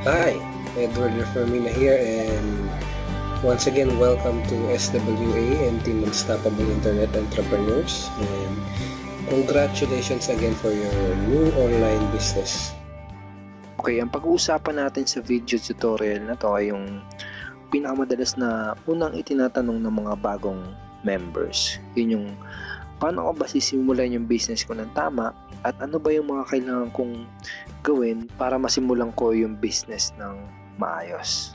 Hi, Edward Fermina here, and once again, welcome to SWA and Team Unstoppable Internet Entrepreneurs, and congratulations again for your new online business. Okay, ang pag-uusapan natin sa video tutorial na to ay yung pinakamadalas na unang itinatanong ng mga bagong members. Yun yung paano ko ba sisimulan yung business ko ng tama at ano ba yung mga kailangan kong gawin para masimulan ko yung business ng maayos.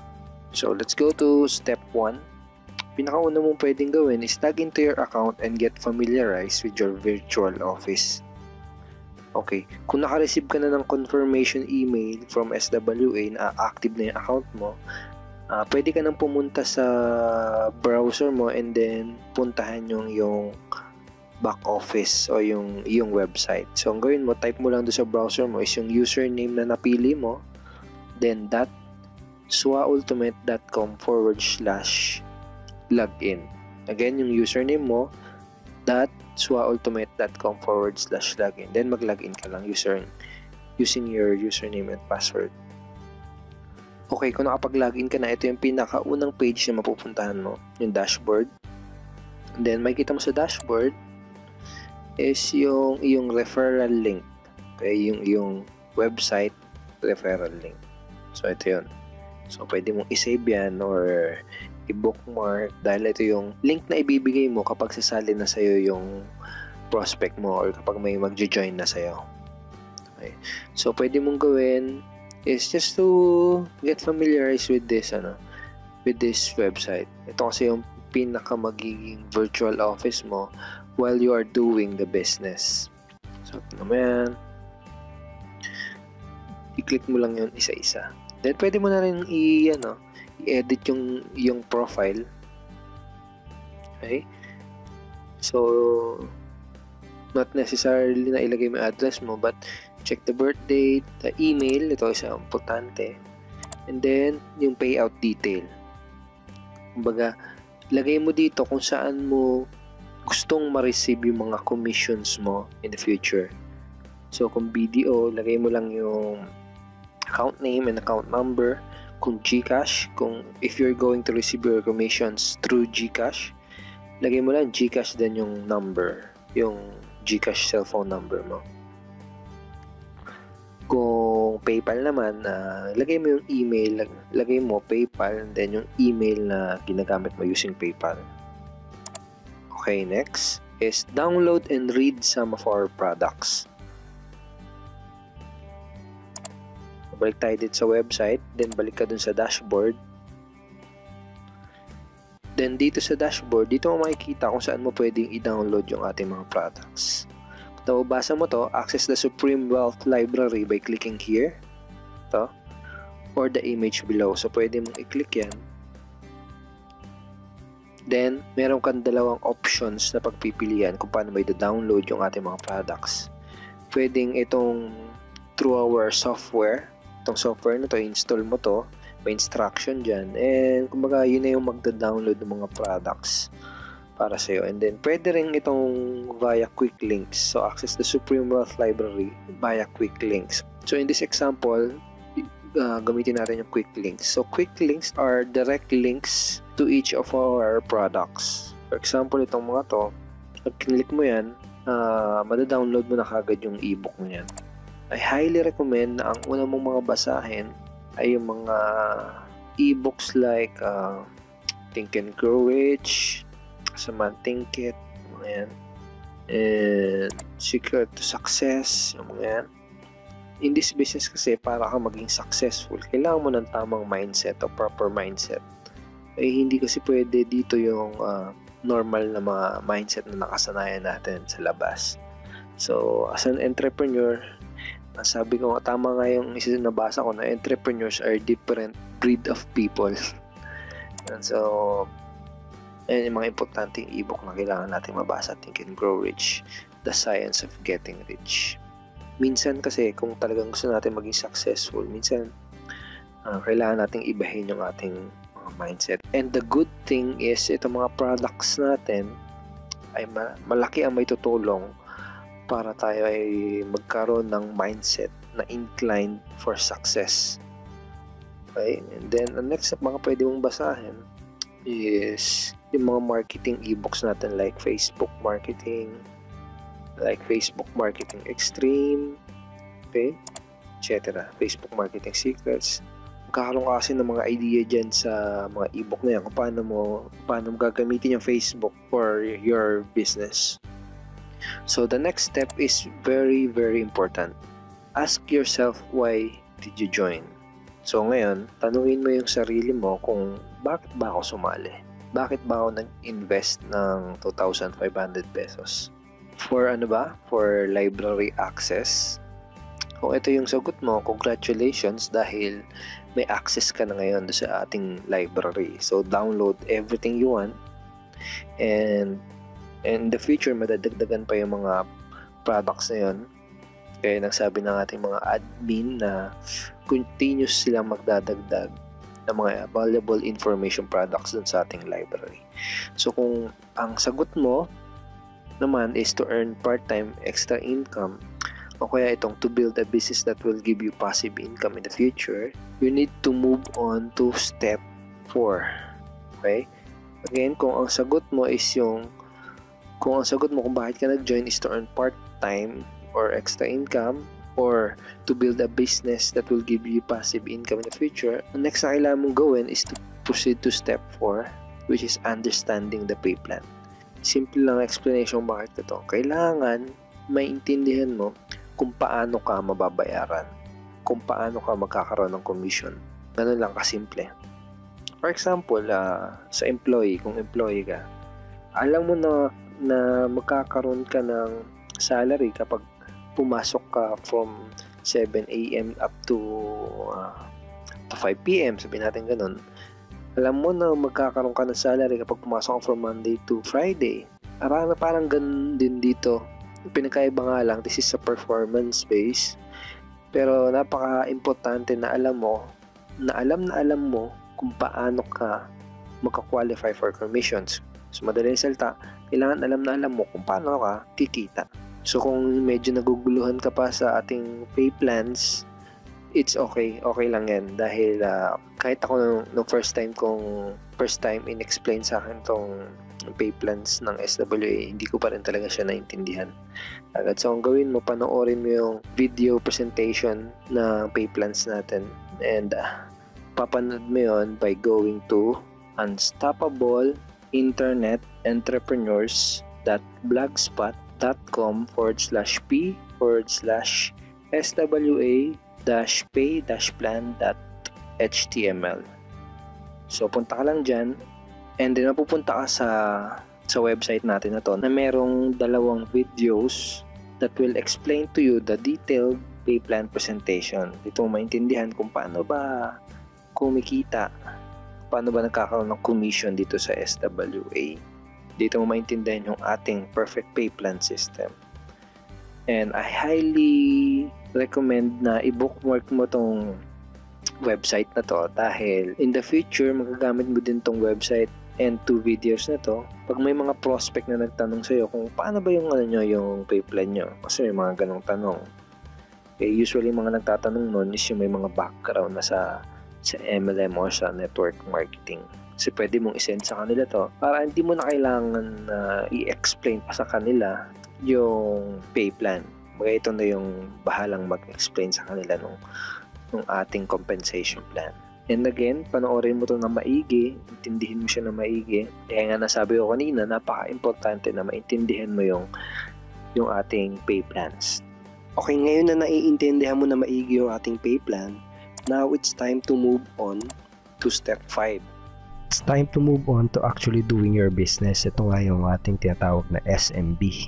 So let's go to step 1. Pinakauna mong pwedeng gawin is log into your account and get familiarized with your virtual office. Okay, kung naka-receive ka na ng confirmation email from SWA na active na yung account mo, pwede ka nang pumunta sa browser mo and then puntahan yung back office o yung website. So, ang gawin mo, type mo lang doon sa browser mo is yung username na napili mo, then swaultimate.com/login. Again, yung username mo, swaultimate.com/login. Then, mag-login ka lang using your username and password. Okay, kung nakapag-login ka na, ito yung pinakaunang page na mapupuntahan mo, yung dashboard. And then, makikita mo sa dashboard is yung referral link. Okay, yung website referral link. So, ito yun. So, pwede mong isave yan or i-bookmark dahil ito yung link na ibibigay mo kapag sasali na sa'yo yung prospect mo or kapag may magjo-join na sa'yo. Okay. So, pwede mong gawin is just to get familiarized with this website. Ito kasi yung pinaka magiging virtual office mo while you are doing the business. So, tingnan mo yan. I-click mo lang yun isa-isa. Then, pwede mo na rin i-edit yung profile. Okay? So, not necessarily na ilagay mo yung address mo, but check the birth date, the email, ito isa importante. And then, yung payout detail. Kumbaga, lagay mo dito kung saan mo gustong ma-receive yung mga commissions mo in the future. So, kung BDO, lagay mo lang yung account name and account number. Kung GCash, if you're going to receive your commissions through GCash, lagay mo lang GCash then yung number, yung GCash cellphone number mo. Kung PayPal naman, lagay mo yung email, lagay mo PayPal and then yung email na ginagamit mo using PayPal. Okay, next is download and read some of our products. Balik tayo dito sa website, then balik ka dun sa dashboard. Then dito sa dashboard, dito mo makikita kung saan mo pwedeng i-download yung ating mga products. Kung nababasa mo to, access the Supreme Wealth Library by clicking here, to, or the image below. So pwede mong i-click yan. Then, meron kang dalawang options na pagpipilian kung paano mo i-download yung ating mga products. Pwedeng itong through our software. Itong software na to, install mo to. May instruction dyan. And, kumbaga, yun na yung magda-download ng mga products para sa'yo. And then, pwede rin itong via quick links. So, access the Supreme Wealth Library via quick links. So, in this example, gamitin natin yung quick links. So, quick links are direct links to each of our products. For example, itong mga to, pag click mo yan, mada-download mo na kagad yung ebook mo yan. I highly recommend na ang una mong mga basahin ay yung mga ebooks like Think and Grow Rich, Samanting Kit, mga yan, and Secret to Success, yung mga yan. In this business kasi, para ka maging successful, kailangan mo ng tamang mindset o proper mindset. Hindi kasi pwede dito yung normal na mga mindset na nakasanayan natin sa labas. So, as an entrepreneur, sabi ko, tama nga yung isa na nabasa ko na entrepreneurs are different breed of people. And so, ayan yung mga importanteng ebook na kailangan natin mabasa. Think and Grow Rich, The Science of Getting Rich. Minsan kasi, kung talagang gusto natin maging successful, minsan kailangan nating ibahin yung ating mindset. And the good thing is, itong mga products natin ay malaki ang may tutulong para tayo ay magkaroon ng mindset na inclined for success. Okay? And then, ang next step mga pwede mong basahin is yung mga marketing ebooks natin like Facebook Marketing Extreme, okay? Etc. Facebook Marketing Secrets. Magkakaroon ka kasi ng mga idea dyan sa mga ebook na yan kung paano mo gagamitin yung Facebook for your business. So the next step is very, very important. Ask yourself, why did you join? So ngayon, tanungin mo yung sarili mo kung bakit ba ako sumali? Bakit ba ako nag-invest ng 2,500 pesos? For ano ba? For library access? Kung ito yung sagot mo, congratulations dahil may access ka na ngayon sa ating library. So download everything you want, and in the future madadagdagan pa yung mga products na yun. Kaya nagsabi ng ating mga admin na continuous silang magdadagdag ng mga valuable information products dun sa ating library. So kung ang sagot mo naman is to earn part-time extra income, o kaya itong to build a business that will give you passive income in the future, you need to move on to step 4. Okay? Again, kung ang sagot mo kung bakit ka nag-join is to earn part-time or extra income, or to build a business that will give you passive income in the future, ang next na kailangan mong gawin is to proceed to step 4, which is understanding the pay plan. Simple lang explanation bakit ito. Kailangan maintindihan mo kung paano ka mababayaran, kung paano ka magkakaroon ng commission. Ganun lang kasimple. For example, sa employee, kung employee ka, alam mo na magkakaroon ka ng salary kapag pumasok ka from 7 a.m. up to 5 p.m. Sabihin natin ganun. Alam mo na magkakaroon ka ng salary kapag pumasok ka from Monday to Friday. Parang ganun din dito. Pinakaiba nga lang, this is a performance base. Pero napaka-importante na alam mo kung paano ka magka-qualify for commissions. So madaling salita, kailangan alam mo kung paano ka kikita. So kung medyo naguguluhan ka pa sa ating pay plans, it's okay. Okay lang yan. Dahil kahit ako nung first time in-explain sa akin tong pay plans ng SWA, hindi ko pa rin talaga siya naintindihan agad. So ang gawin mo, panoorin mo yung video presentation ng pay plans natin, and papanood mo yun by going to unstoppableinternetentrepreneurs.blogspot.com/p/swa-pay-plan.html. So punta ka lang dyan, and then mapupunta ka sa website natin na to, na merong 2 videos that will explain to you the detailed pay plan presentation. Dito mo maintindihan kung paano ba kumikita, paano ba nagkakaroon ng commission dito sa SWA. Dito mo maintindihan yung ating perfect pay plan system. And I highly recommend na i-bookmark mo tong website na to, dahil in the future magagamit mo din tong website and 2 videos na to pag may mga prospect na nagtanong sa'yo kung paano ba yung yung pay plan nyo, kasi may mga ganong tanong. Okay, usually mga nagtatanong nun is yung may mga background na sa MLM or sa network marketing. Kasi pwede mong isend sa kanila to para hindi mo na kailangan i-explain pa sa kanila yung pay plan. Bagay ito na yung bahalang mag-explain sa kanila nung ating compensation plan. And again, panoorin mo ito na maigi, intindihin mo siya na maigi. Kaya nga nasabi ko kanina, napaka-importante na maintindihan mo yung ating pay plans. Okay, ngayon na naiintindihan mo na maigi yung ating pay plan, now it's time to move on to step 5. It's time to move on to actually doing your business. Ito nga yung ating tinatawag na SMB.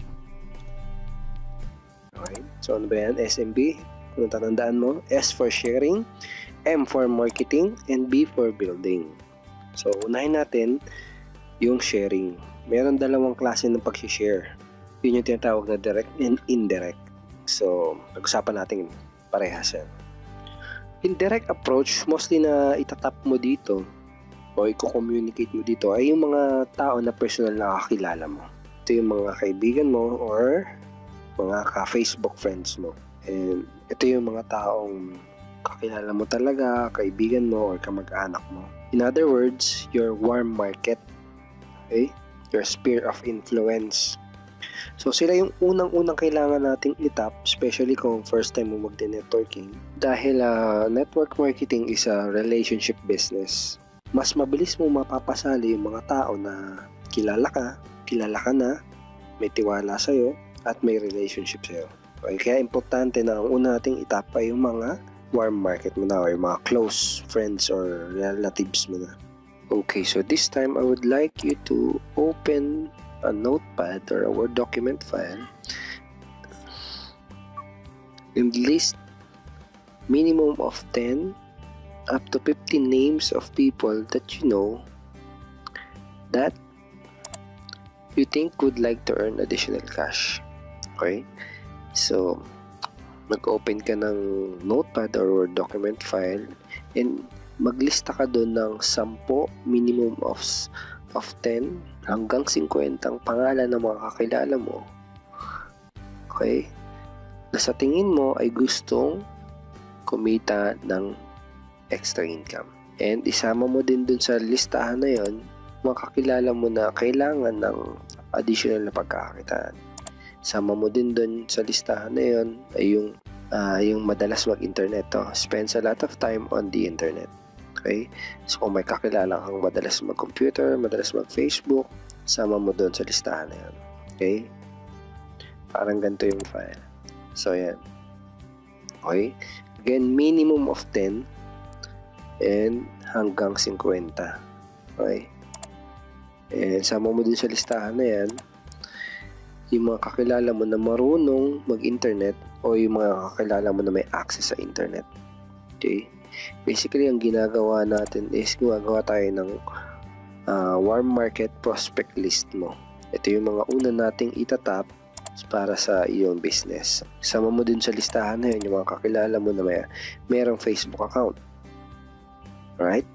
Okay, so ano ba yan? SMB? Kung tatandaan mo, S for sharing, M for marketing, and B for building. So, unahin natin yung sharing. Meron 2 klase ng pag-share. Yun yung tinatawag na direct and indirect. So, pag-usapan natin parehas yan. Indirect approach, mostly na itatap mo dito o i-communicate mo dito ay yung mga tao na personal na kakilala mo. Ito yung mga kaibigan mo or mga ka-Facebook friends mo. And ito yung mga taong kakilala mo talaga, kaibigan mo, or kamag-anak mo. In other words, your warm market. Okay? Your sphere of influence. So, sila yung unang-unang kailangan nating itap, especially kung first time mo magde-networking. Dahil network marketing is a relationship business. Mas mabilis mo mapapasali yung mga tao na kilala ka na, may tiwala sa'yo, at may relationship sa'yo. Okay? Kaya importante na ang una nating itap ay yung mga warm market mo na, or yung mga close friends or relatives mo na. Okay, so this time I would like you to open a notepad or a Word document file and list minimum of 10 up to 50 names of people that you know that you think would like to earn additional cash. Okay? So, mag-open ka ng notepad or Word document file and maglista ka doon ng 10 minimum of 10 hanggang 50 ang pangalan ng mga kakilala mo. Okay? Na sa tingin mo ay gustong kumita ng extra income. And isama mo din dun sa listahan na yon mga kakilala mo na kailangan ng additional na pagkakakitaan. Sama mo din dun sa listahan na yon ay yung madalas mag-internet. Spends a lot of time on the internet. Okay? So, kung may kakilala kang madalas mag-computer, madalas mag-Facebook, sama mo doon sa listahan na yan. Okay? Parang ganito yung file. So, yan. Okay? Again, minimum of 10 and hanggang 50. Okay? And sama mo din sa listahan na yan yung mga kakilala mo na marunong mag-internet o yung mga kakilala mo na may access sa internet. Okay? Basically, ang ginagawa natin is gumagawa tayo ng warm market prospect list mo. Ito yung mga una nating itatap para sa iyong business. Sama mo din sa listahan na yun yung mga kakilala mo na mayroong Facebook account. Alright?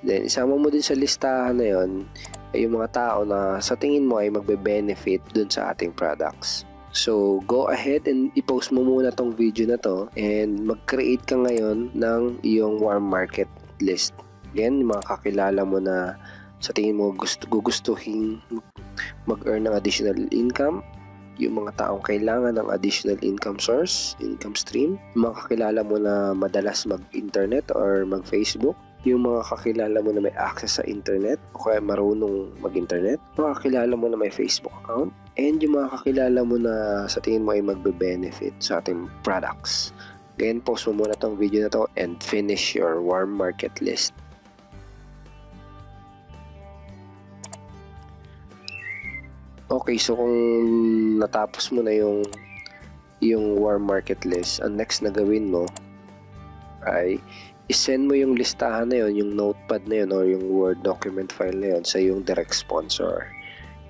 Then, isama mo din sa listahan na yun ay yung mga tao na sa tingin mo ay magbe-benefit dun sa ating products. So, go ahead and i-post mo muna tong video na to and mag-create ka ngayon ng iyong warm market list. Again, mga kakilala mo na sa tingin mo gugustuhin mag-earn ng additional income, yung mga taong kailangan ng additional income source, income stream, yung mga kakilala mo na madalas mag-internet or mag-Facebook, yung mga kakilala mo na may access sa internet o kaya marunong mag-internet, mga kakilala mo na may Facebook account, and yung mga kakilala mo na sa tingin mo ay magbe-benefit sa ating products. Again, post mo muna tong video na to and finish your warm market list. Okay, so kung natapos mo na yung warm market list, ang next na gawin mo ay isend mo yung listahan na yun, yung notepad na yun or yung Word document file na yun sa yung direct sponsor.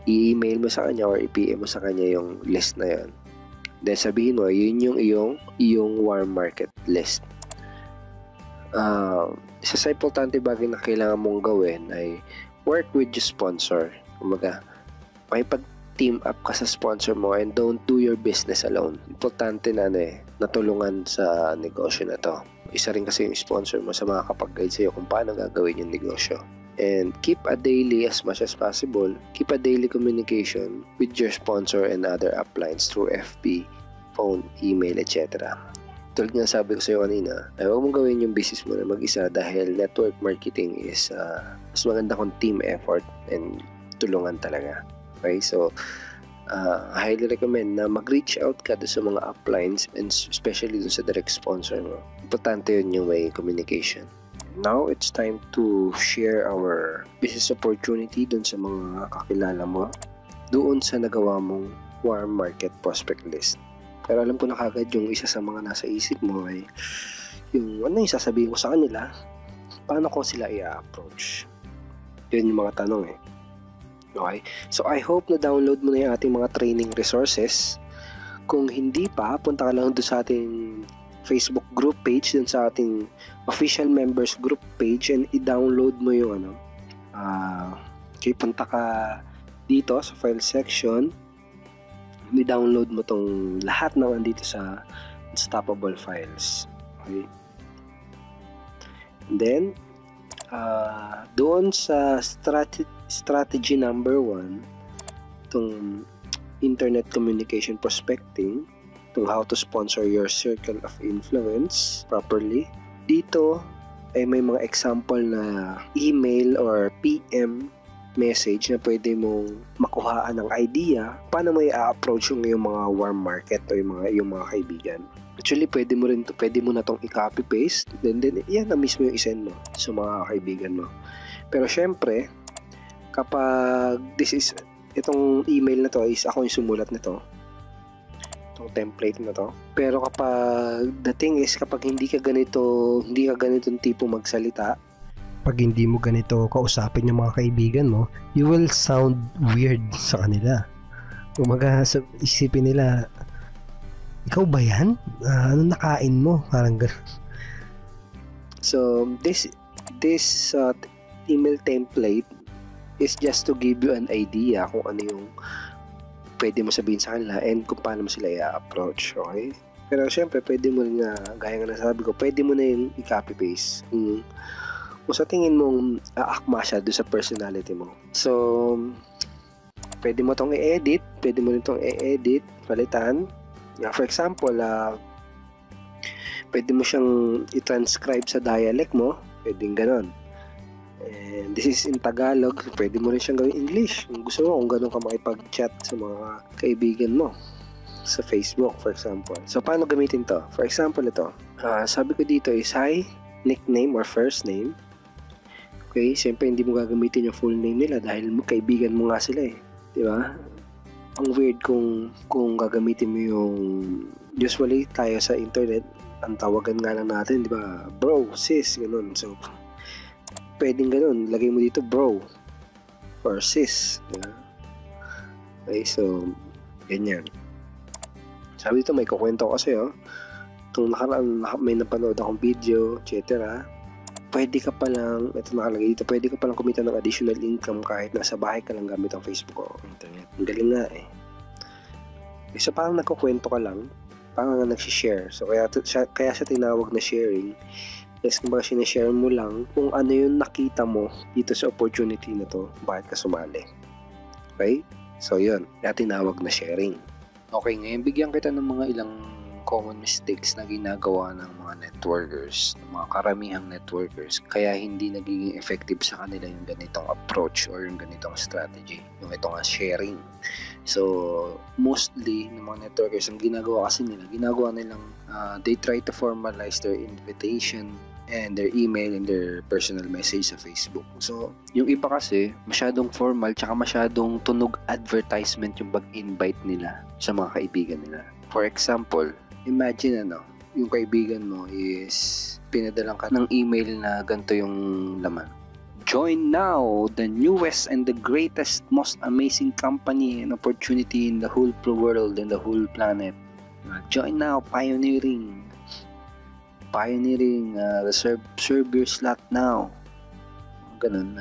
I-email mo sa kanya or i-PM mo sa kanya yung list na yun. Then sabihin mo, yun yung iyong warm market list. Isa sa importante bagay na kailangan mong gawin ay work with your sponsor. Kumaga, makipag-team up ka sa sponsor mo and don't do your business alone. Importante na natulungan sa negosyo na to. Isa rin kasi yung sponsor mo sa mga kapag-guide sa'yo kung paano gagawin yung negosyo. And keep a daily, as much as possible, keep a daily communication with your sponsor and other uplines through FB, phone, email, etc. Tulad nga sabi ko sa'yo kanina, ay huwag mong gawin yung business mo na mag-isa dahil network marketing is mas maganda kung team effort and tulungan talaga. Okay, so highly recommend na mag-reach out ka sa mga uplines and especially dun sa direct sponsor mo. Importante yun yung may communication. Now, it's time to share our business opportunity dun sa mga kakilala mo doon sa nagawa mong warm market prospect list. Pero alam ko na kagad yung isa sa mga nasa isip mo ay yung ano yung sasabihin ko sa kanila, paano ko sila i-approach. Yun yung mga tanong Okay? So, I hope na download mo na yung ating mga training resources. Kung hindi pa, punta ka lang doon sa ating Facebook group page, doon sa ating official members group page and i-download mo yung okay, punta ka dito sa file section, i-download mo tong lahat ng andito sa Unstoppable Files. Okay? And then, doon sa strategy number 1, itong internet communication prospecting, itong how to sponsor your circle of influence properly. Dito ay may mga example na email or PM message na pwede mong makuhaan ng idea paano mo i-approach yung mga warm market o yung mga kaibigan. Actually, pwede mo na tong i-copy paste, then yan na mismo yung isend mo sa mga kaibigan mo. Pero syempre, kapag itong email na to is ako yung sumulat nito, itong template na to. Pero kapag the thing is, kapag hindi ka ganitong tipo magsalita, pag hindi mo ganito kausapin yung mga kaibigan mo, you will sound weird sa kanila. Kumaga, isipin nila, ikaw ba yan? Ano nakain mo? Parang gano'n. So, this email template is just to give you an idea kung ano yung pwede mo sabihin sa kanila and kung paano mo sila i-approach, okay? Pero syempre, pwede mo rin gaya nga nasabi ko, pwede mo na yung i-copy paste. Kung sa tingin mong aakma siya doon sa personality mo. So, pwede mo itong i-edit, palitan. For example, pwede mo siyang i-transcribe sa dialect mo, pwedeng ganon. And this is in Tagalog, pwede mo rin siyang gawin English. Kung gusto mo, kung ganon ka makipag-chat sa mga kaibigan mo sa Facebook, for example. So, paano gamitin to? For example, ito. Sabi ko dito is, hi, nickname or first name. Okay, siyempre hindi mo gagamitin yung full name nila dahil kaibigan mo nga sila eh. Diba? Ang weird kung gagamitin mo yung, usually tayo sa internet, ang tawagan nga lang natin, di ba? Bro, sis, ganun. So, pwedeng ganun. Lagay mo dito bro or sis. Diba? Okay, so, ganyan. Sabi dito, may kukwento ko sa'yo. Itong nakaraan, may napanood akong video, etc. Pwede ka palang, ito nakalagay dito, pwede ka palang kumita ng additional income kahit nasa bahay ka lang gamit ang Facebook o internet. Ang galing nga eh. So parang nagkukwento ka lang, parang nagsishare. So kaya siya tinawag na sharing. Yes, kumbaga sinishare mo lang kung ano yung nakita mo dito sa opportunity na to, bakit ka sumali. Okay? So yun, kaya tinawag na sharing. Okay, ngayon bigyan kita ng mga ilang common mistakes na ginagawa ng mga networkers, ng mga karamihang networkers, kaya hindi nagiging effective sa kanila yung ganitong approach or yung ganitong strategy, yung itong sharing. So, mostly ng mga networkers, ang ginagawa nilang they try to formalize their invitation and their email and their personal message sa Facebook. So, yung iba kasi, masyadong formal tsaka masyadong tunog advertisement yung pag-invite nila sa mga kaibigan nila. For example, imagine yung kaibigan mo is pinadalan ka ng email na ganito yung laman. Join now the newest and the greatest, most amazing company and opportunity in the whole world and the whole planet. Join now, pioneering, reserve your slot now. Ganun,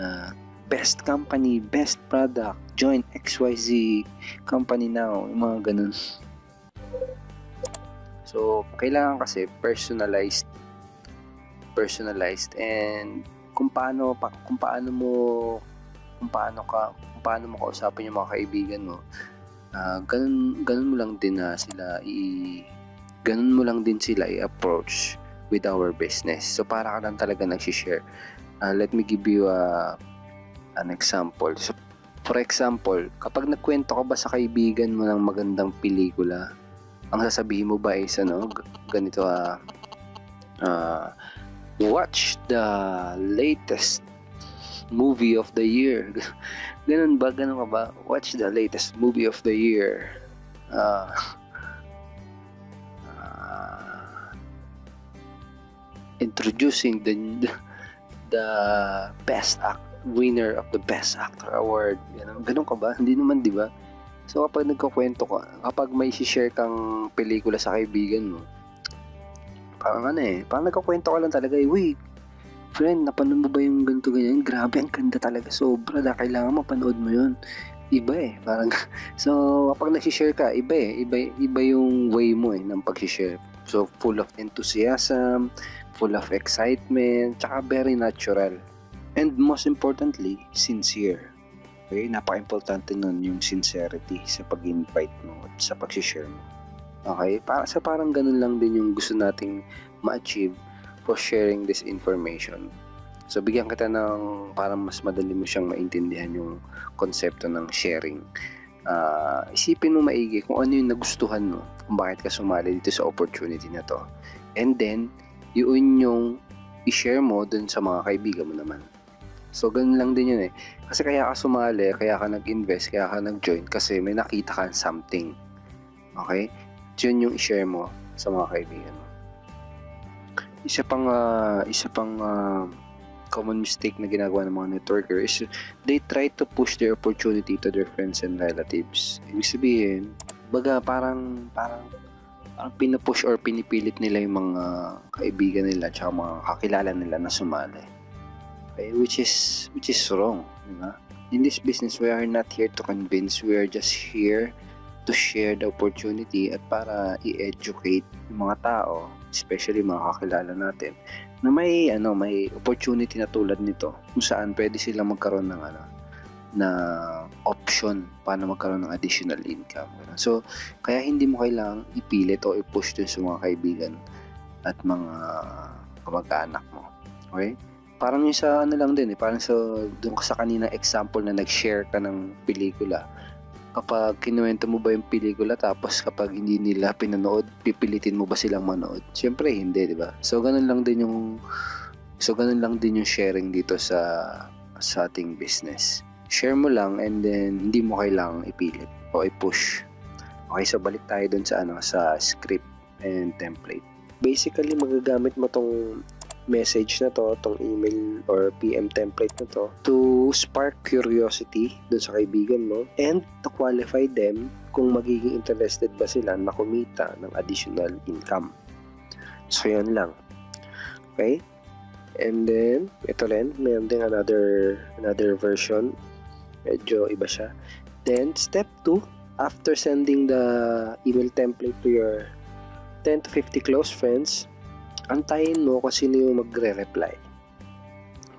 best company, best product, join XYZ company now, yung mga ganun. So, kailangan kasi personalized and kung paano mo kausapin yung mga kaibigan mo, ganun mo lang din sila i-approach with our business. So, para ka lang talaga nag-share. Let me give you an example. So, for example, kapag nagkwento ka ba sa kaibigan mo ng magandang pelikula, ang sasabihin mo ba is ganito, watch the latest movie of the year. Ganun ka ba? Watch the latest movie of the year. Introducing the best winner of the best actor award. Ganun ka ba? Hindi naman, di ba? So kapag nagkukwento ka, kapag may share kang pelikula sa kaibigan mo, parang nagkukwento ka lang talaga, wait, friend, napanood mo ba yung ganito ganyan? Grabe, ang ganda talaga, sobra, kailangan mapanood mo yun. Iba parang, so kapag nag-share ka, iba yung way mo ng pag-share. So, full of enthusiasm, full of excitement, tsaka very natural. And most importantly, sincere. Okay? Napaka-importante nun yung sincerity sa pag-invite mo at sa pag-share mo. Okay? Parang ganun lang din yung gusto nating ma-achieve for sharing this information. So, bigyan kita ng parang mas madali mo siyang maintindihan yung konsepto ng sharing. Isipin mo maigi kung ano yung nagustuhan mo, kung bakit ka sumali dito sa opportunity na to. And then, yun yung i-share mo dun sa mga kaibigan mo naman. So, ganun lang din yun eh. Kasi kaya ka sumali, kaya ka nag-invest, kaya ka nag-join kasi may nakita ka something. Okay? Yun yung i-share mo sa mga kaibigan mo. Isa pang common mistake na ginagawa ng mga networker is they try to push their opportunity to their friends and relatives. Ibig sabihin, baga parang pinapush or pinipilit nila yung mga kaibigan nila at mga kakilala nila na sumali. Okay? Which is wrong. Diba? In this business, we are not here to convince. We are just here to share the opportunity at para i-educate yung mga tao, especially mga kakilala natin, na may opportunity na tulad nito kung saan pwede silang magkaroon ng na option paano magkaroon ng additional income. So, kaya hindi mo kailangang ipilit o i-push dun sa mga kaibigan at mga kamag-anak mo. Okay? Parang yung sa lang din parang doon ka sa kaninang example na nag-share ka ng pelikula. Kapag kinuwento mo ba yung pelikula tapos kapag hindi nila pinanood, pipilitin mo ba silang manood? Siyempre hindi, di ba? So ganun lang din yung sharing dito sa ating business. Share mo lang and then hindi mo kailangang ipilit o i-push. Okay, so balik tayo dun sa script and template. Basically, magagamit mo tong message na to, tong email or PM template na to spark curiosity dun sa kaibigan mo and to qualify them kung magiging interested ba sila na kumita ng additional income. So, yan lang. Okay? And then, ito rin, mayroon din another version. Medyo iba siya. Then, step 2, after sending the email template to your 10 to 50 close friends, antayin mo kung sino yung magre-reply.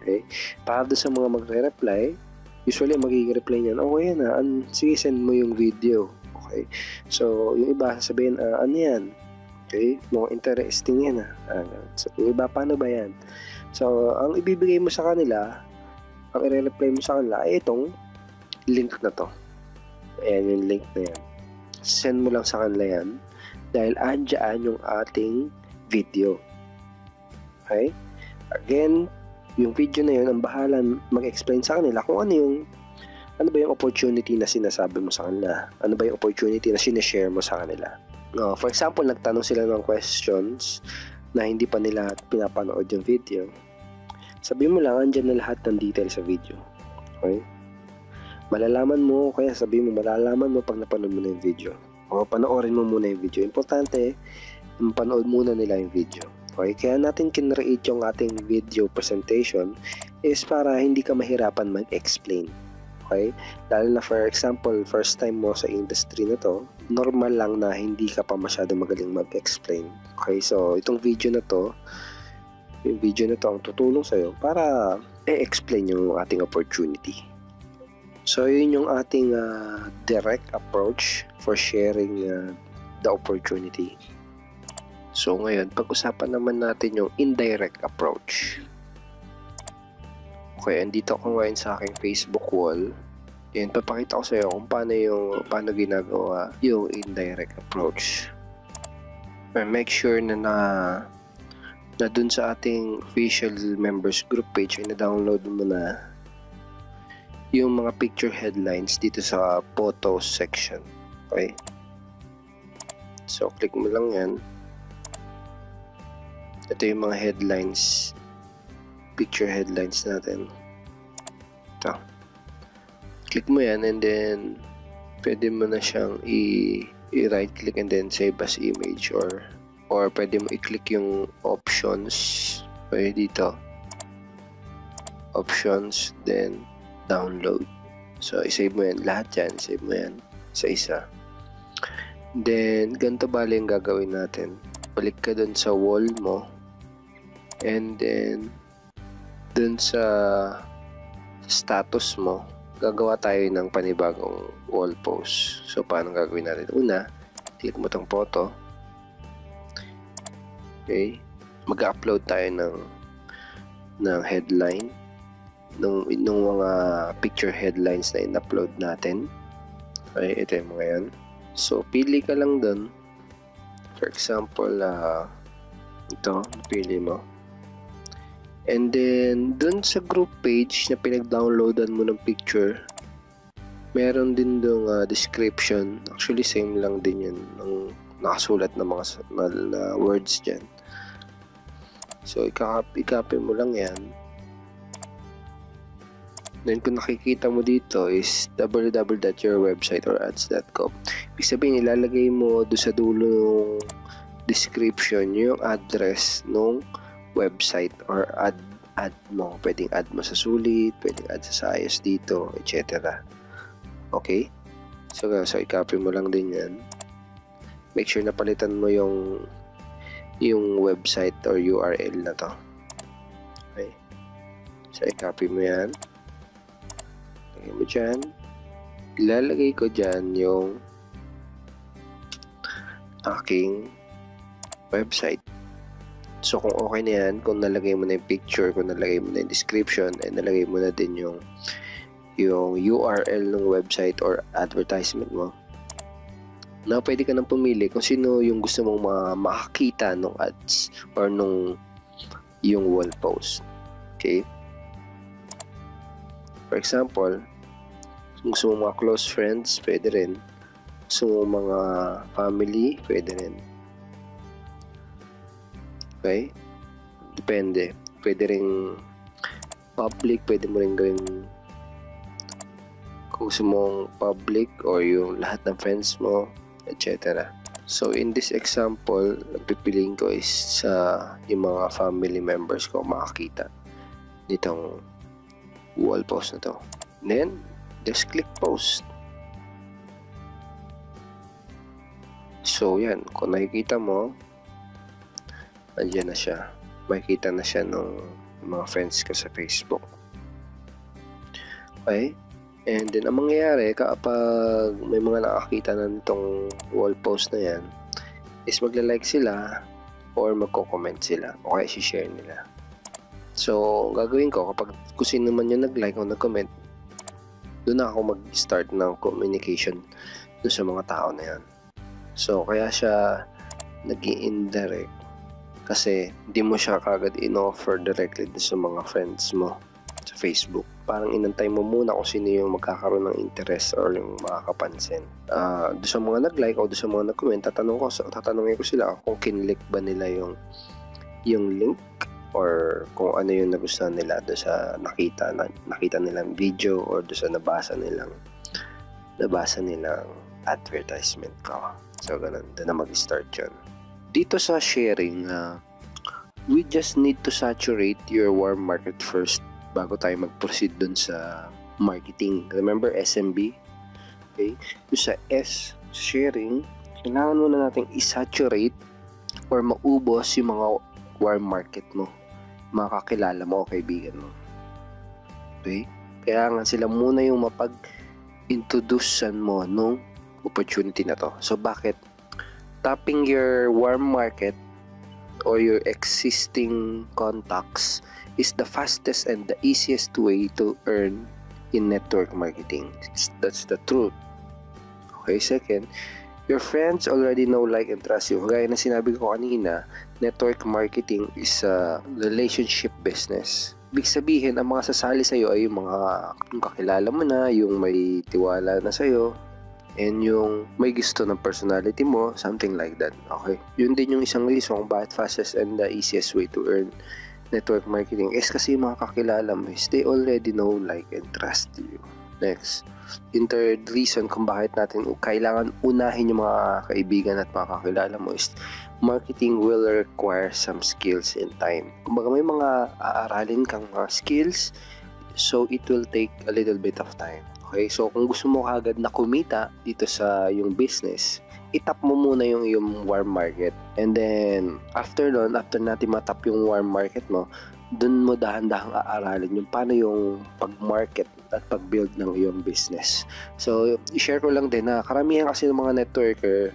Okay? Para doon sa mga magre-reply, usually magiging reply niyan, okay na, sige, send mo yung video. Okay? So, yung iba sasabihin, ano yan? Okay? Mga interesting yan. So, yung iba, paano ba yan? So, ang ibibigay mo sa kanila, ang i-reply mo sa kanila, ay itong link na to. Ayan yung link na yan. Send mo lang sa kanila yan dahil andyan yung ating video. Okay? Again, yung video na yun, ang bahala mag-explain sa kanila kung ano ba yung opportunity na sinasabi mo sa kanila. Ano ba yung opportunity na sinishare mo sa kanila. For example, nagtanong sila ng questions na hindi pa nila pinapanood yung video. Sabihin mo lang, andyan na lahat ng details sa video. Okay? Malalaman mo pag napanood mo na yung video. O panoorin mo muna yung video. Importante, mapanood muna nila yung video. Okay, kaya natin kinreate yung ating video presentation is para hindi ka mahirapan mag-explain. Okay? Lalo na for example, first time mo sa industry na to, normal lang na hindi ka pa masyado magaling mag-explain. Okay, so itong video na to, ang tutulong sa'yo para i-explain yung ating opportunity. So yun yung ating direct approach for sharing the opportunity. So ngayon, pag-usapan naman natin yung indirect approach. Okay, andito ako ngayon sa aking Facebook wall. Yan, papakita ko sa iyo kung paano ginagawa yung indirect approach. Make sure na dun sa ating official members group page ay na-download mo na yung mga picture headlines dito sa photos section. Okay? So, click mo lang yan. Ito yung mga headlines, picture headlines natin. Ito. Click mo yan and then pwede mo na siyang i-right click and then save as image or pwede mo i-click yung options. Okay, dito. Options, then download. So, i-save mo yan. Lahat yan, i-save mo yan sa isa. Then, ganito bali yung gagawin natin. balik ka dun sa wall mo, and then dun sa status mo, gagawa tayo ng panibagong wall post. So paano gagawin natin? Una, click mo tong photo. Okay, mag-upload tayo ng headline nung mga picture headlines na in-upload natin. Okay, ito yung mga yan. So pili ka lang dun. For example, ito, pili mo. And then, dun sa group page na pinag-downloadan mo ng picture, meron din dong description. Actually, same lang din yan ng nakasulat na mga na words dyan. So, i-copy mo lang yan. Then, kung nakikita mo dito is www.yourwebsiteorads.com. Ibig sabihin, ilalagay mo doon sa dulo ng description yung address ng website or add mo. Pwedeng add mo sa sulit, pwedeng add sa sayos dito, etc. Okay? So i-copy mo lang din yan. Make sure na palitan mo yung website or URL na to. Okay? So i-copy mo yan. Lagay mo dyan. Ilalagay ko dyan yung aking website. So kung okay na yan, kung nalagay mo na yung picture, kung nalagay mo na yung description, and nalagay mo na din yung URL ng website or advertisement mo, na pwede ka nang pumili kung sino yung gusto mong makakita ng ads or yung wall post. Okay? For example, kung gusto mong mga close friends, pwede rin. Gusto mong mga family, pwede rin. Okay? Depende. Pwede rin public, pwede mo rin gawin kung gusto mong public or yung lahat ng friends mo, etc. So, in this example, pipiliin ko is yung mga family members ko makakita nitong wall post na to. Then, just click post. So, yan. Kung nakikita mo, andyan na siya. Makikita na siya ng mga friends ko sa Facebook. Okay? And then, ang mangyayari kapag may mga nakakita na nitong wall post na yan, is magla-like sila or magko-comment sila o kaya share nila. So, gagawin ko kapag kung sino man yung nag-like o nag-comment, doon na ako mag-start ng communication doon sa mga tao na yan. So, kaya siya nag-i-indirect kasi hindi mo siya kagad in-offer directly sa mga friends mo sa Facebook. Parang inantay mo muna kung sino yung magkakaroon ng interest or yung makakapansin. Doon sa mga nag-like o doon sa mga nag-comment, tatanungin ko sila kung kinlik ba nila yung link or kung ano yung nagustuhan nila doon sa nakita nilang video or doon sa nabasa nilang advertisement ko. So, ganun. Doon na mag-start yun. Dito sa sharing, we just need to saturate your warm market first bago tayo mag-proceed dun sa marketing. Remember SMB? Okay? Doon sa S, sharing, kailangan muna natin i-saturate or maubos yung mga warm market mo, mga kakilala mo o kaibigan mo. Okay? Kaya nga sila muna yung mapag-introducean mo nung opportunity na to. So, bakit? Tapping your warm market or your existing contacts is the fastest and the easiest way to earn in network marketing. That's the truth. Okay, second, your friends already know, like, and trust you. Gaya na sinabi ko kanina, network marketing is a relationship business. Ibig sabihin, ang mga sasali sa'yo ay yung kakilala mo na, yung may tiwala na sa'yo, and yung may gusto ng personality mo, something like that. Okay? Yun din yung isang reason kung bakit fastest and the easiest way to earn network marketing is kasi yung mga kakilala mo is they already know, like, and trust you. Next, yung third reason kung bakit natin kailangan unahin yung mga kaibigan at mga kakilala mo is marketing will require some skills and time. Kumbaga may mga aaralin kang mga skills, so it will take a little bit of time. Okay, so kung gusto mo kagad na kumita dito sa yung business, itap mo muna yung warm market. And then, after natin matap yung warm market mo, dun mo dahan-dahang aaralin yung paano yung pag-market at pag-build ng iyong business. So, i-share ko lang din na karamihan kasi ng mga networker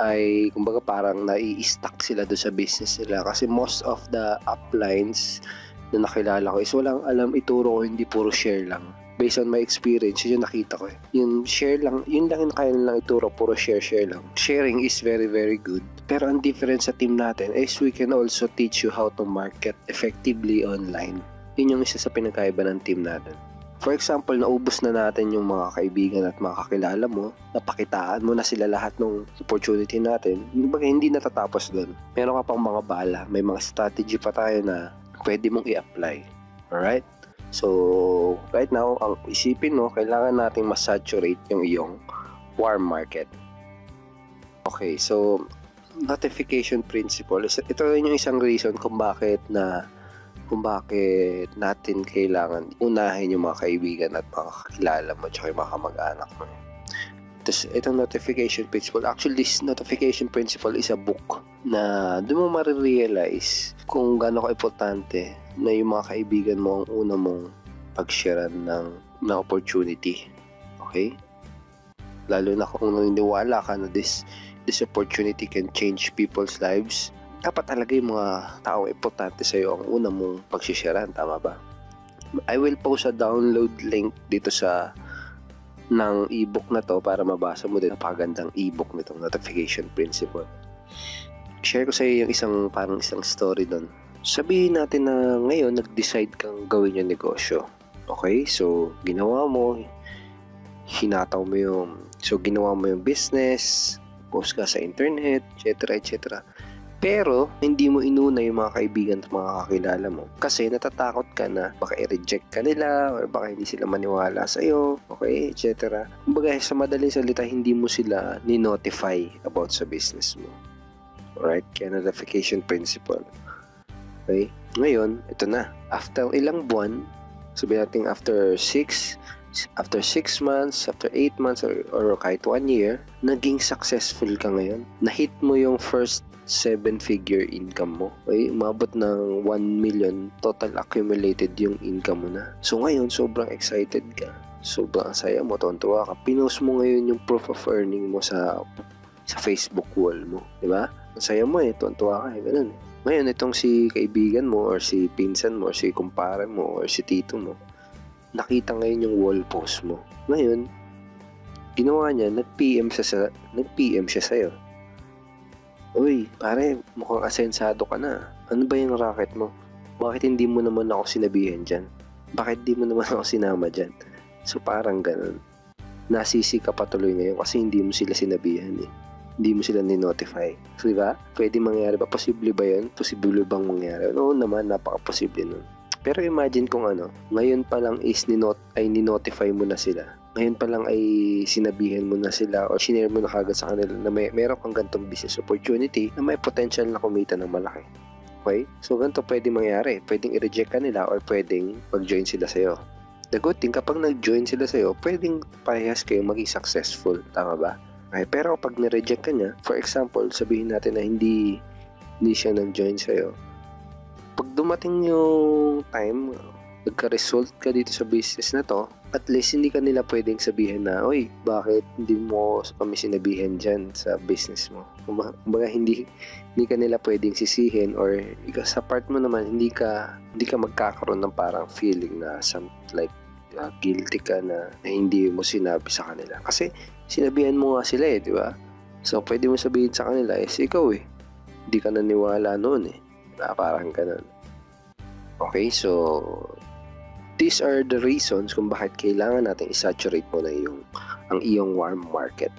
ay kumbaga parang nai-stuck sila doon sa business nila kasi most of the uplines na nakilala ko is walang alam ituro ko, hindi puro share lang. Based on my experience, yun yung nakita ko eh. Yung share lang, yun lang yung kaya nilang ituro, puro share lang. Sharing is very, very good. Pero ang difference sa team natin is we can also teach you how to market effectively online. Yun yung isa sa pinagkaiba ng team natin. For example, naubos na natin yung mga kaibigan at mga kakilala mo, napakitaan mo na sila lahat ng opportunity natin, hindi natatapos doon. Meron ka pang mga bala, may mga strategy pa tayo na pwede mong i-apply. Alright? So, right now, ang isipin mo, kailangan nating masaturate yung iyong warm market. Okay, so, notification principle. Ito rin yung isang reason kung bakit natin kailangan unahin yung mga kaibigan at mga kakilala mo at yung mga kamag-anak mo. Itong notification principle, actually this notification principle is a book na doon mo marirealize kung gaano ka-importante na yung mga kaibigan mo ang una mong pag-sharean ng opportunity. Okay? Lalo na kung naniniwala ka na this opportunity can change people's lives, dapat talaga yung mga taong importante sa'yo ang una mong pag-sharean. Tama ba? I will post a download link dito ng ebook na to para mabasa mo din. Napakagandang ebook nitong notification principle. Share ko sa iyo yung isang story doon. Sabihin natin na ngayon nag-decide kang gawin yung negosyo. Okay? So, ginawa mo yung business, post ka sa internet, etc. Pero, hindi mo inuna yung mga kaibigan at mga kakilala mo. Kasi natatakot ka na baka i-reject ka nila or baka hindi sila maniwala sa'yo, okay, etc. Kumbaga, sa madaling salita, hindi mo sila ni-notify about sa business mo. Alright? Kaya notification principle. Okay? Ngayon, ito na. After ilang buwan, sabihin natin after 6 months, after 8 months, or kahit 1 year, naging successful ka ngayon. Na-hit mo yung first 7-figure income mo. Okay? Umabot ng 1 million total accumulated yung income mo na. So ngayon, sobrang excited ka. Sobrang saya mo, tontuwa ka. Pinost mo ngayon yung proof of earning mo sa Facebook wall mo. Diba? Ang saya mo tontuwa ka. Ganun. Ngayon, itong si kaibigan mo or si pinsan mo or si kumpare mo or si tito mo, nakita ngayon yung wall post mo. Ngayon, ginawa niya, nag-PM siya sa'yo. Uy, pare, mukhang asensado ka na. Ano ba yung racket mo? Bakit hindi mo naman ako sinabihan dyan? Bakit di mo naman ako sinama dyan? So parang ganun. Nasisi ka patuloy ngayon kasi hindi mo sila sinabihan eh. Hindi mo sila ni-notify. So diba? Pwede mangyari ba? Posible ba yun? Posible bang mangyari? Oo naman, napaka-posible nun. Pero imagine kung ngayon pa lang is ni-notify mo na sila. Ngayon pa lang ay sinabihan mo na sila o sinare mo na kagad sa kanila na meron kang gantong business opportunity na may potential na kumita ng malaki. Okay? So, ganito pwede mangyari. Pwedeng i-reject ka nila or pwedeng mag-join sila sa'yo. The good thing, kapag nag-join sila sa'yo, pwedeng parehas kayo maging successful. Tama ba? Okay? Pero kapag ni-reject ka niya, for example, sabihin natin na hindi siya nag-join sa'yo, pag dumating yung time, nagka-result ka dito sa business na to, at least hindi ka nila pwedeng sabihin na, oy, bakit hindi mo kami sinabihan dyan sa business mo? Kumbaga hindi ka nila pwedeng sisihin or sa part mo naman, hindi ka magkakaroon ng parang feeling na guilty ka na hindi mo sinabi sa kanila. Kasi sinabihan mo nga sila di ba? So, pwede mo sabihin sa kanila, ikaw hindi ka naniwala noon Parang ganun. Okay, so these are the reasons kung bakit kailangan natin i-saturate mo na ang iyong warm market.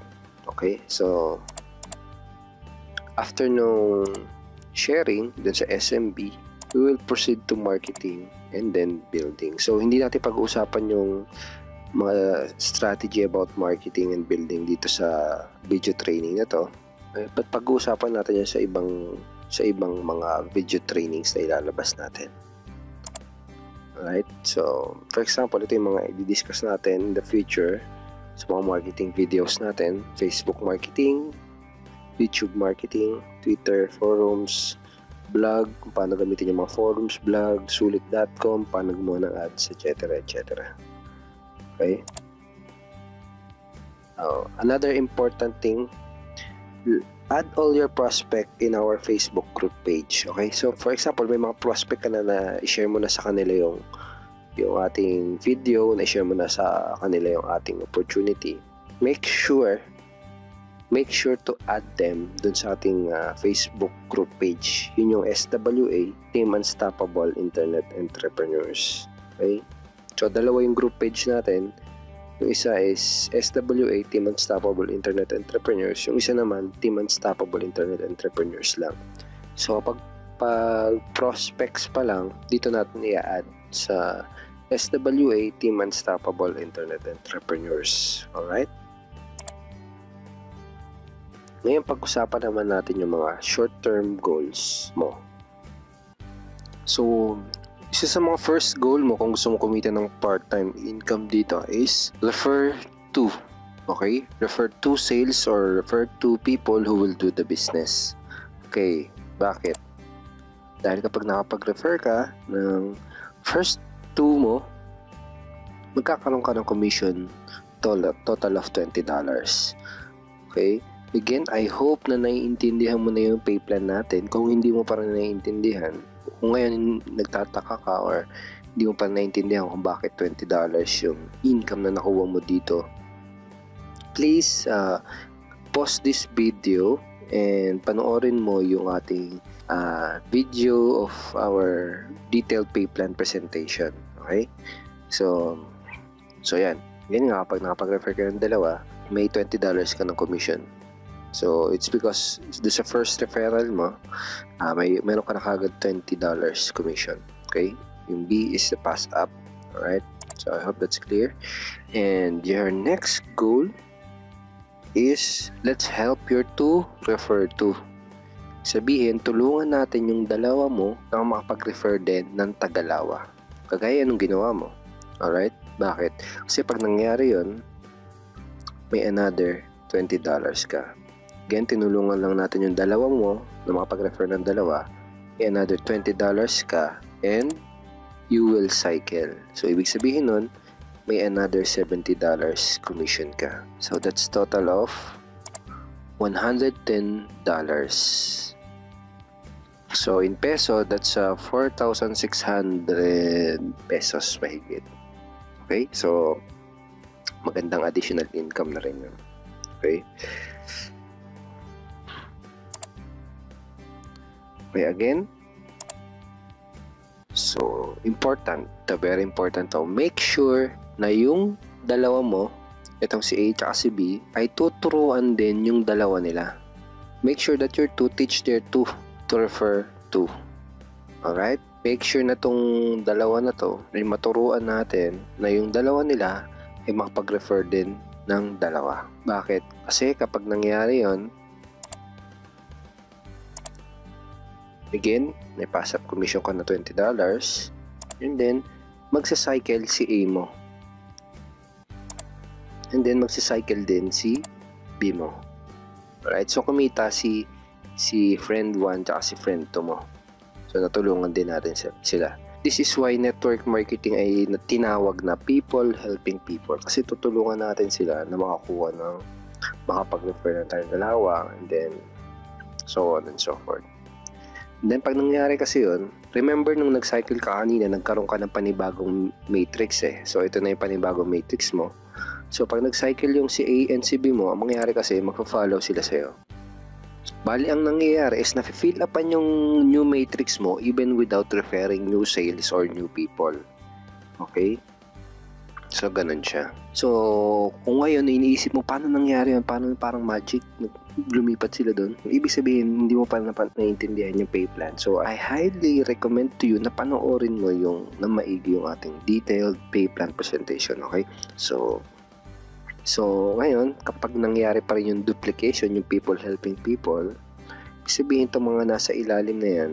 Okay? So, after no sharing dun sa SMB, we will proceed to marketing and then building. So, hindi natin pag-uusapan yung mga strategy about marketing and building dito sa video training na to. But pag-uusapan natin yan sa ibang mga video trainings na ilalabas natin. Alright? So, for example, ito yung mga i-discuss natin in the future sa mga marketing videos natin. Facebook marketing, YouTube marketing, Twitter, forums, blog, kung paano gamitin yung mga forums, blog, sulit.com, paano gumawa ng ads, etc. etc. Okay? Another important thing, add all your prospect in our Facebook group page. Okay? So, for example, may mga prospect ka na i-share mo na sa kanila yung ating video, na-share mo na sa kanila yung ating opportunity. Make sure to add them dun sa ating Facebook group page. Yun yung SWA, Team Unstoppable Internet Entrepreneurs. Okay? So, dalawa yung group page natin. Yung isa is SWA, Team Unstoppable Internet Entrepreneurs. Yung isa naman, Team Unstoppable Internet Entrepreneurs lang. So, pag prospects pa lang, dito natin i-add sa SWA, Team Unstoppable Internet Entrepreneurs. Alright? Ngayon, pag-usapan naman natin yung mga short-term goals mo. So, isa sa mga first goal mo kung gusto mo kumita ng part-time income dito is refer to. Okay? Refer to sales or refer to people who will do the business. Okay. Bakit? Dahil kapag nakapag-refer ka ng first two mo, magkakaroon ka ng commission total of $20. Okay? Again, I hope na naiintindihan mo na yung pay plan natin. Kung hindi mo pa rin naiintindihan, kung ngayon nagtataka ka or hindi mo pa naiintindihan kung bakit $20 yung income na nakuha mo dito, please pause this video and panoorin mo yung ating video of our detailed pay plan presentation. Okay? So yan. Yan nga, kapag nakapag-refer ka ng dalawa, may $20 ka ng commission. So, it's because doon sa first referral mo, meron ka na kagad $20 commission. Okay? Yung B is the pass up. Alright? So, I hope that's clear. And your next goal is, let's help your two refer to. Sabihin, tulungan natin yung dalawa mo na makapag-refer din ng tagalawa. Kagaya nung ginawa mo. Alright? Bakit? Kasi pag nangyari yun, may another $20 ka. Again, tinulungan lang natin yung dalawa mo na makapag-refer ng dalawa. May another $20 ka and you will cycle. So, ibig sabihin nun, may another $70 commission ka. So, that's total of $110. So, in peso, that's 4,600 pesos mahigit. Okay? So, magandang additional income na rin yun. Okay? Okay, again. So, very important to make sure na yung dalawa mo, itong si A at si B, ay tuturuan din yung dalawa nila. Make sure that your two teach their two to refer to. Alright? Make sure na tong dalawa na to, ay maturuan natin na yung dalawa nila ay makapag-refer din ng dalawa. Bakit? Kasi kapag nangyari yon, again, may pass up commission ka na $20 and then magsa-cycle si A mo and then magsa-cycle din si B mo. Alright, so kumita si friend 1 at si friend 2 mo. So natulungan din natin sila. This is why network marketing ay tinawag na people helping people, kasi tutulungan natin sila na makakuha ng makapag-refer ng tayong dalawa and then so on and so forth. And then, pag nangyari kasi yun, remember nung nag-cycle ka kanina, nagkaroon ka ng panibagong matrix eh. So, ito na yung panibagong matrix mo. So, pag nag-cycle yung si A and si B mo, ang mangyayari kasi, magpa-follow sila sa'yo. Bali, ang nangyayari is na-fill upan yung new matrix mo even without referring new sales or new people. Okay? So, ganun siya. So, kung ngayon, iniisip mo, paano nangyari yun? Paano parang magic? Lumipat sila doon. Ibig sabihin, hindi mo pa naiintindihan yung pay plan. So, I highly recommend to you na panoorin mo yung na maigi yung ating detailed pay plan presentation. Okay? So ngayon, kapag nangyari pa rin yung duplication, yung people helping people, sabihin itong mga nasa ilalim na yan,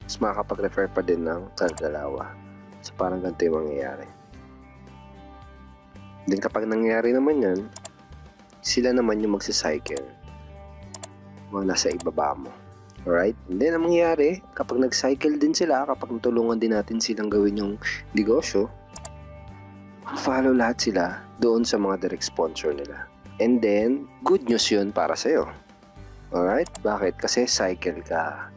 mas makakapag-refer pa din ng dalawa. So, parang ganito yung mangyayari. Then kapag nangyari naman yan, sila naman yung magsa-cycle. mga nasa ibaba mo. Alright? And then, ang mangyayari, kapag nag-cycle din sila, kapag natulungan din natin silang gawin yung negosyo, follow lahat sila doon sa mga direct sponsor nila. And then, good news yun para sa'yo. Alright? Bakit? Kasi cycle ka.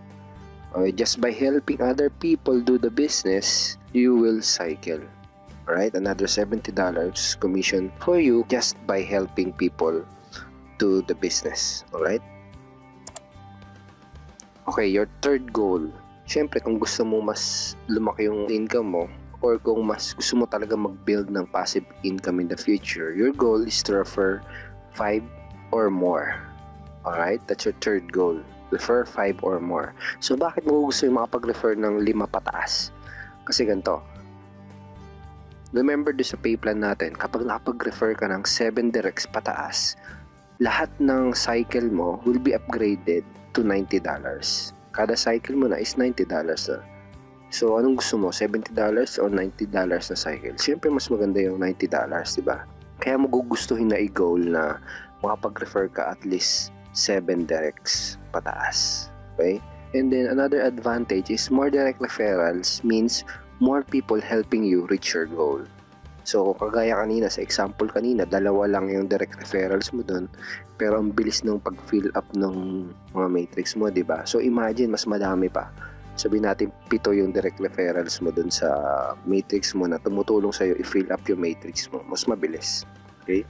Okay, just by helping other people do the business, you will cycle. Alright? Another $70 commission for you just by helping people do the business. Alright? Okay, your third goal. Siyempre, kung gusto mo mas lumaki yung income mo, or kung mas gusto mo talaga mag-build ng passive income in the future, your goal is to refer 5 or more. Alright? That's your third goal. Refer 5 or more. So, bakit mo gusto yung makapag-refer ng 5 pataas? Kasi ganito. Remember doon sa pay plan natin, kapag nakapag-refer ka ng 7 directs pataas, lahat ng cycle mo will be upgraded to $90. Kada cycle mo na is $90 na. So, anong gusto mo? $70 or $90 na cycle? Siyempre, mas maganda yung $90, diba? Kaya mo gugustuhin na i-goal na makapag-refer ka at least 7 directs pataas. Okay? And then, another advantage is more direct referrals means more people helping you reach your goal. So, kagaya kanina, sa example kanina, 2 lang yung direct referrals mo dun, pero ang bilis ng pag-fill up ng mga matrix mo, diba? So, imagine, mas madami pa. Sabihin natin, 7 yung direct referrals mo dun sa matrix mo na tumutulong sa'yo i-fill up yung matrix mo. Mas mabilis. Okay?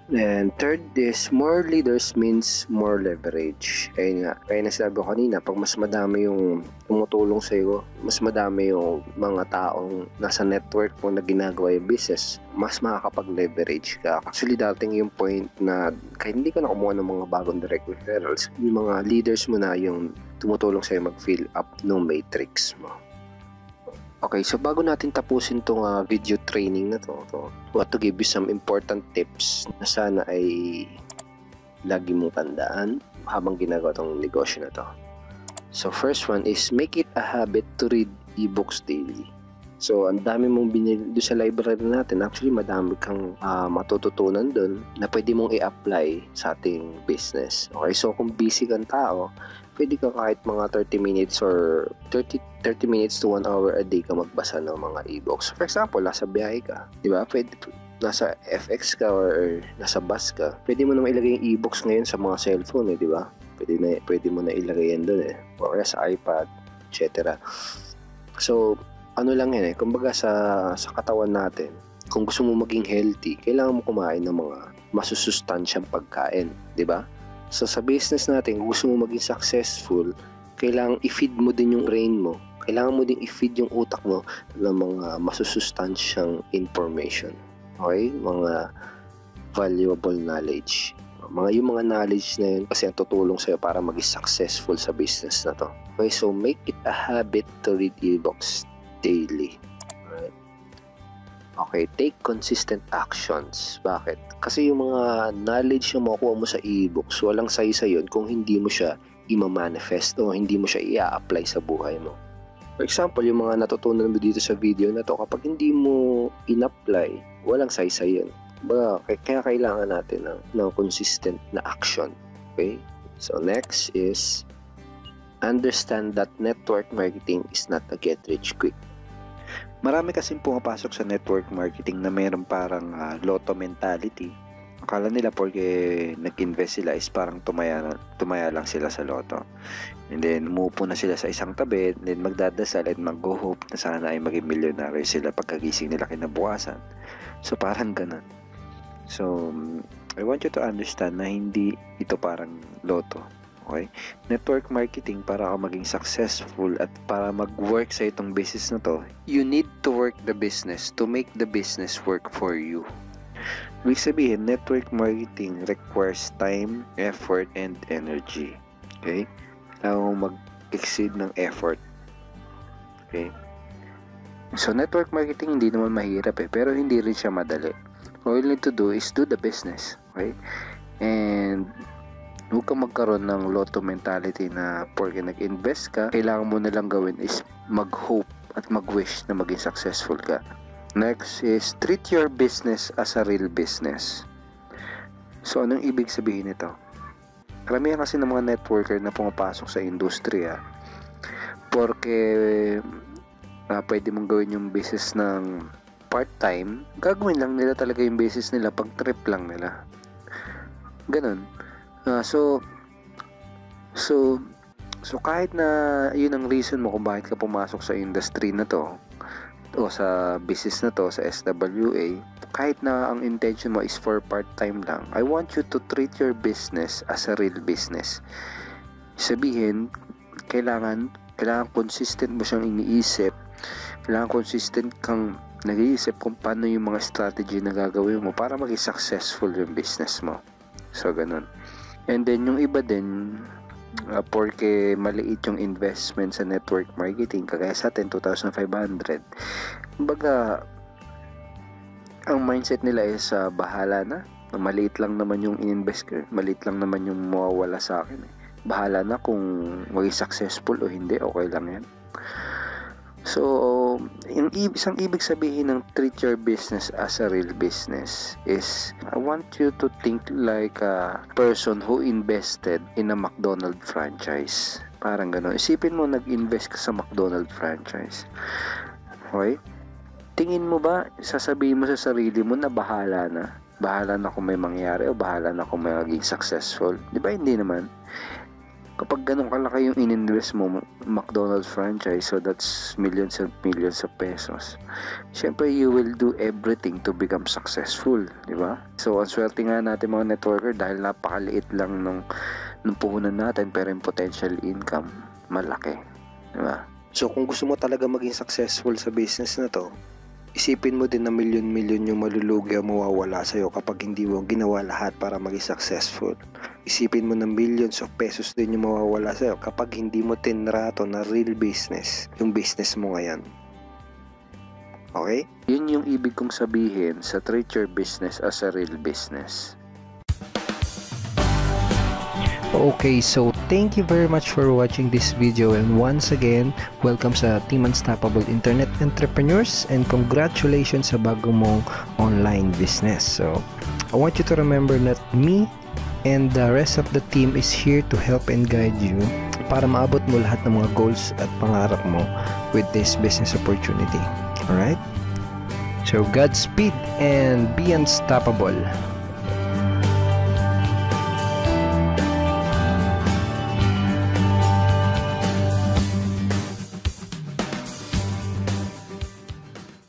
And third is, more leaders means more leverage. Kaya nasabi ko kanina, pag mas madami yung tumutulong sa'yo, mas madami yung mga taong nasa network mo na ginagawa yung business, mas makakapag-leverage ka. Actually, dating yung point na kahit hindi ka na kumuha ng mga bagong direct referrals, yung mga leaders mo na yung tumutulong sa'yo mag-fill up ng matrix mo. Okay, so bago natin tapusin itong video training na to, I want to give you some important tips na sana ay lagi mong tandaan habang ginagawa itong negosyo na to. So first one is make it a habit to read ebooks daily. So ang dami mong binili doon sa library natin. Actually, madami kang matututunan doon na pwede mong i-apply sa ating business. Okay, so kung busy kang tao, pwede ka kahit mga 30 minutes or 30 minutes to 1 hour a day ka magbasa ng mga e-books. For example, nasa biyahe ka, di ba? Pwede, nasa FX ka or nasa bus ka, pwede mo naman ilagay yung e-books ngayon sa mga cellphone, di ba? Pwede mo na ilagay yan doon or sa iPad, etc. So, ano lang yan kumbaga sa katawan natin, kung gusto mo maging healthy, kailangan mo kumain ng mga masusustansyang pagkain, di ba? So sa business natin, kung gusto mo maging successful, kailangan i-feed mo din yung brain mo. Kailangan mo din i-feed yung utak mo ng mga masusustansyang information. Okay? Mga valuable knowledge. Yung mga knowledge na yun kasi ang tutulong sa'yo para maging successful sa business na to. Okay? So make it a habit to read e-books daily. Alright? Okay, take consistent actions. Bakit? Kasi yung mga knowledge na makukuha mo sa e-books, walang saysay yun kung hindi mo siya i-manifest o hindi mo siya i-apply sa buhay mo. For example, yung mga natutunan mo dito sa video na to, kapag hindi mo in-apply, walang saysay yun. Kaya kailangan natin ng consistent na action. Okay? So next is, understand that network marketing is not a get-rich-quick. Marami kasing pumapasok sa network marketing na mayroon parang lotto mentality. Akala nila porque nag-invest sila is parang tumaya lang sila sa lotto. And then umupo na sila sa isang tabi, and then magdadasal at mag-hope na sana ay maging milyonaryo sila pagkagising nila kinabukasan. So parang ganun. So I want you to understand na hindi ito parang lotto. Okay? Network marketing, para ka maging successful at para mag-work sa itong business na to, you need to work the business to make the business work for you. Ibig sabihin, network marketing requires time, effort, and energy. Okay? Kailangan mo mag-exceed ng effort. Okay? So, network marketing hindi naman mahirap pero hindi rin siya madali. All you need to do is do the business. Okay? And huwag kang magkaroon ng lotto mentality na porque nag-invest ka, kailangan mo na lang gawin is mag-hope at mag-wish na maging successful ka. Next is, treat your business as a real business. So, anong ibig sabihin nito? Karamihan kasi ng mga networker na pumapasok sa industriya porque pwede mong gawin yung business ng part-time, gagawin lang nila talaga yung business nila pag trip lang nila. Ganun. So kahit na yun ang reason mo kung bakit ka pumasok sa industry na to o sa business na to, sa SWA, kahit na ang intention mo is for part-time lang, I want you to treat your business as a real business. Sabihin, kailangan consistent mo siyang iniisip, kailangan consistent kang nag-iisip kung paano yung mga strategy na gagawin mo para maging successful yung business mo. So, ganun. And then, yung iba din, porque maliit yung investment sa network marketing, kagaya sa atin, 2,500. Kumbaga, ang mindset nila is bahala na. Maliit lang naman yung in-invest ko. Maliit lang naman yung mawawala sa akin. Bahala na kung maging successful o hindi, okay lang yan. So, yung isang ibig sabihin ng treat your business as a real business is, I want you to think like a person who invested in a McDonald's franchise. Parang gano'n. Isipin mo, nag-invest ka sa McDonald's franchise. Okay? Tingin mo ba, sasabihin mo sa sarili mo na bahala na? Bahala na kung may mangyari o bahala na kung may maging successful? Di ba? Hindi naman. Kapag ganun kalaki yung in-invest mo, McDonald's franchise, so that's millions and millions of pesos. Siyempre, you will do everything to become successful, di ba? So, ang swerte nga natin mga networker dahil napakaliit lang ng puhunan natin, pero yung potential income, malaki, di ba? So, kung gusto mo talaga maging successful sa business na to, isipin mo din na milyon-milyon yung malulugi o mawawala sa'yo kapag hindi mo ginawa lahat para maging successful. Isipin mo na millions of pesos din yung mawawala sa'yo kapag hindi mo tinrato na real business yung business mo ngayon. Okay? Yun yung ibig kong sabihin sa treat your business as a real business. Okay, so thank you very much for watching this video, and once again, welcome sa Team Unstoppable Internet Entrepreneurs, and congratulations sa bago mong online business. So, I want you to remember that me and the rest of the team is here to help and guide you para maabot mo lahat ng mga goals at pangarap mo with this business opportunity. Alright? So, Godspeed and be unstoppable!